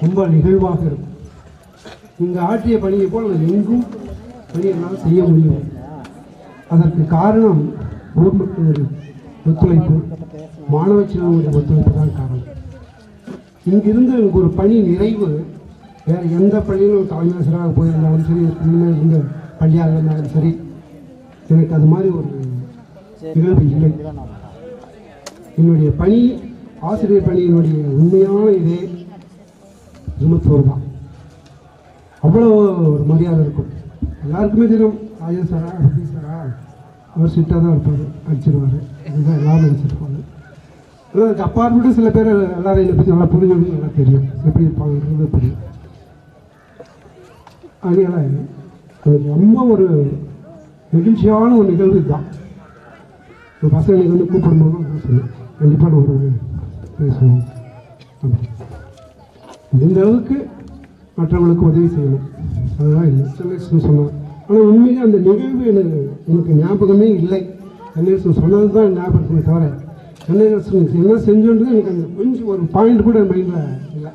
ரொம்ப நிகழ்வாக இருக்கும். இங்கே ஆற்றிய பணியை போல் எங்கும் பணி என்னால் செய்ய முடியும். அதற்கு காரணம் ஊர் மக்களுடைய ஒத்துழைப்பு, மாணவ செல்வங்களுடைய ஒத்துழைப்பு தான் காரணம். இங்கிருந்து எனக்கு ஒரு பணி நிறைவு வேறு எந்த பள்ளியிலும் தலைமையாசிரியராக போயிருந்தாலும் சரி, இருந்த பள்ளியாக இருந்தாலும் சரி, எனக்கு அது மாதிரி ஒரு நிகழ்வு இல்லை. என்னுடைய பணி, ஆசிரியர் பணியினுடைய உண்மையான இதே ஜுமத்தூர் தான். அவ்வளோ ஒரு மரியாதை இருக்கும். எல்லாருக்குமே தெரியும், ராஜா சாரா ரவி சாரா அவர் சிட்டாக தான் இருப்பார், அடிச்சிடுவார், இதுதான் எல்லாரும் அடிச்சிருப்பாங்க. ஆனால் அதுக்கு அப்பாற்பட்டு சில பேர் எல்லாரும் என்னை பற்றி நல்லா புரிஞ்சவங்க நல்லா தெரியும், எப்படி இருப்பாங்கன்றது தெரியும். அதனால் எனக்கு ரொம்ப ஒரு நெகிழ்ச்சியான ஒரு நிகழ்வு தான். இப்போ பசங்க நீங்கள் வந்து கூப்பிடும்போது நான் சொன்னேன், கண்டிப்பாக நான் ஒரு பேசுவோம். இந்த அளவுக்கு மற்றவங்களுக்கு உதவி செய்யணும், அதுதான் இல்லை சென்னை சொன்னார். ஆனால் உண்மையிலே அந்த நிகழ்வு எனக்கு ஞாபகமே இல்லை. சென்னை சொன்னது தான் ஞாபகமே தவிர சென்னை என்ன செஞ்சோன்றது எனக்கு அந்த கொஞ்சம் ஒரு பாயிண்ட் கூட மைண்டில் இல்லை.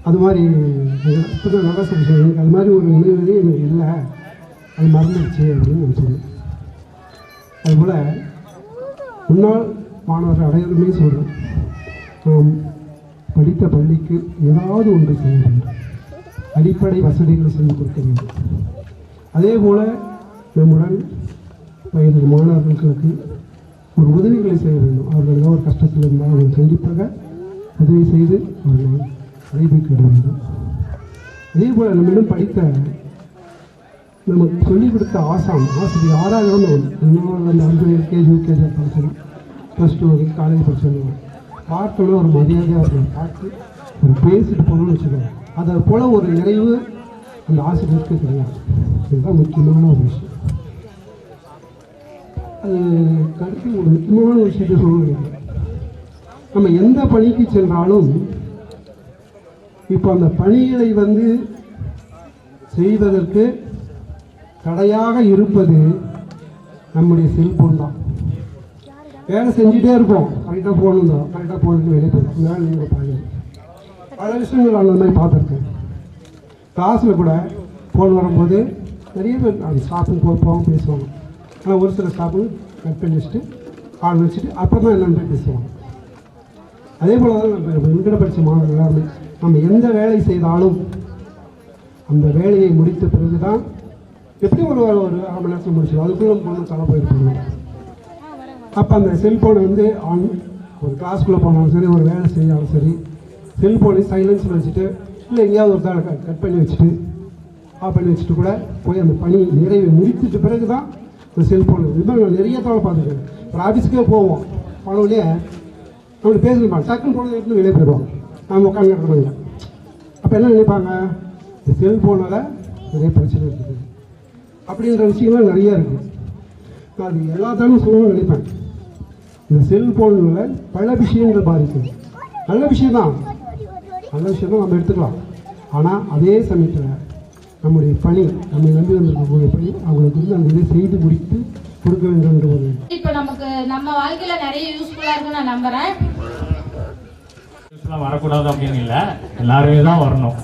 அது மாதிரி இப்போ தான் நல்லா சொல்லிச்சேன், எனக்கு அது மாதிரி ஒரு நினைவு எனக்கு இல்லை, அது மறந்துடுச்சு அப்படின்னு நான் சொன்னேன். அதுபோல் முன்னாள் மாணவர்கள் அனைவருமே சொல்கிறேன், நாம் படித்த பள்ளிக்கு ஏதாவது ஒன்று செய்ய வேண்டும், அடிப்படை வசதிகளை செய்து கொடுக்க வேண்டும். அதே போல் நம்முடன் வயது மாணவர்களுக்கு ஒரு உதவிகளை செய்ய வேண்டும். அவர்கள் ஏதோ ஒரு கஷ்டத்தில் இருந்தால் அவர்கள் கண்டிப்பாக உதவி செய்து அவர்களை அழைப்பிக்க வேண்டும். அதே போல் நம்மிடம் படித்த நமக்கு சொல்லிக் கொடுத்த ஆசிரியர் ஆறாவது அந்த 5 LKG UKG படிச்சது, +2 வரைக்கும் காலேஜ் படிச்சவங்க பார்த்தோன்னா ஒரு மரியாதையாக இருக்கும். பார்த்து ஒரு பேசிட்டு போகணும்னு வச்சுக்கோங்க, அதை போல் ஒரு நிறைவு அந்த ஆசிரியருக்கு கிடையாது. இதுதான் முக்கியமான ஒரு விஷயம். அது கருத்து ஒரு முக்கியமான விஷயத்தை சொல்லுங்க. நம்ம எந்த பணிக்கு சென்றாலும் இப்போ அந்த பணிகளை செய்வதற்கு தடையாக இருப்பது நம்முடைய செல்போன் தான். வேலை செஞ்சுட்டே இருப்போம், கரெக்டாக போகணும் தான், கரெக்டாக போகணுன்னு வேலை போகும், வேலை நீங்கள் பாருங்க. பல விஷயங்கள் அந்த மாதிரி பார்த்துருக்கேன். கிளாஸில் கூட ஃபோன் வரும்போது நிறைய பேர் அந்த ஸ்டாஃபுங்க போவாங்க, பேசுவாங்க. ஆனால் ஒரு சில ஸ்டாஃபுங்க கட் பண்ணி வச்சுட்டு ஆள் வச்சுட்டு அப்புறம் தான் என்னென்னு பேசுவாங்க. அதே போல் தான் நம்ம என்கிட்ட படித்த மாணவர்கள் எல்லாருமே நம்ம எந்த வேலை செய்தாலும் அந்த வேலையை முடித்த பிறகு தான் எப்படி ஒரு 1/2 மணி நேரத்தில் முடிச்சிடும், அதுக்குள்ளே போகணும் தலை போயிருப்பாங்க. அப்போ அந்த செல்ஃபோனை ஆன் ஒரு கிளாஸ்க்குள்ளே போனாலும் சரி, ஒரு வேலை செய்யாலும் சரி, செல்ஃபோனை சைலன்ஸில் வச்சுட்டு இல்லை எங்கேயாவது ஒரு தாளை கட் பண்ணி வச்சுட்டு ஆஃப் பண்ணி வச்சுட்டு கூட போய் அந்த பணி நிறைவு முடித்துட்டு பிறகு தான் இந்த செல்ஃபோன். இதுமாதிரி நான் நிறைய தவளை பார்த்துருக்கேன். ஒரு ஆஃபீஸுக்கே போவோம், போனவொடனே அவங்களுக்கு பேசணுமா டக்குன்னு போனது எடுத்து வெளியே போயிடுவாங்க, நாம் உட்காந்துருக்கணுங்க. அப்போ என்ன நினைப்பாங்க, இந்த செல்ஃபோனால் நிறைய பிரச்சனை இருக்குது அப்படின்ற விஷயங்கள்லாம் நிறையா இருக்குது. நான் அது எல்லாத்தாலும் சொல்லணும்னு நினைப்பேன். இந்த செல்ஃபோனில் பல விஷயங்கள் பாதிக்குது. நல்ல விஷயம்தான் நம்ம எடுத்துக்கலாம். ஆனால் அதே சமயத்தில் நம்முடைய பணி, நம்மை நம்பி வந்திருக்கக்கூடிய பணி, அவங்களுக்கு அந்த இதை செய்து முடித்து கொடுக்க வேண்டும். ஒரு இப்போ நமக்கு நம்ம வாழ்க்கையில் நிறைய யூஸ்ஃபுல்லாக இருக்குன்னு நான் நம்புகிறேன். வரக்கூடாது அப்படின்னு இல்லை, எல்லாருமே தான் வரணும்.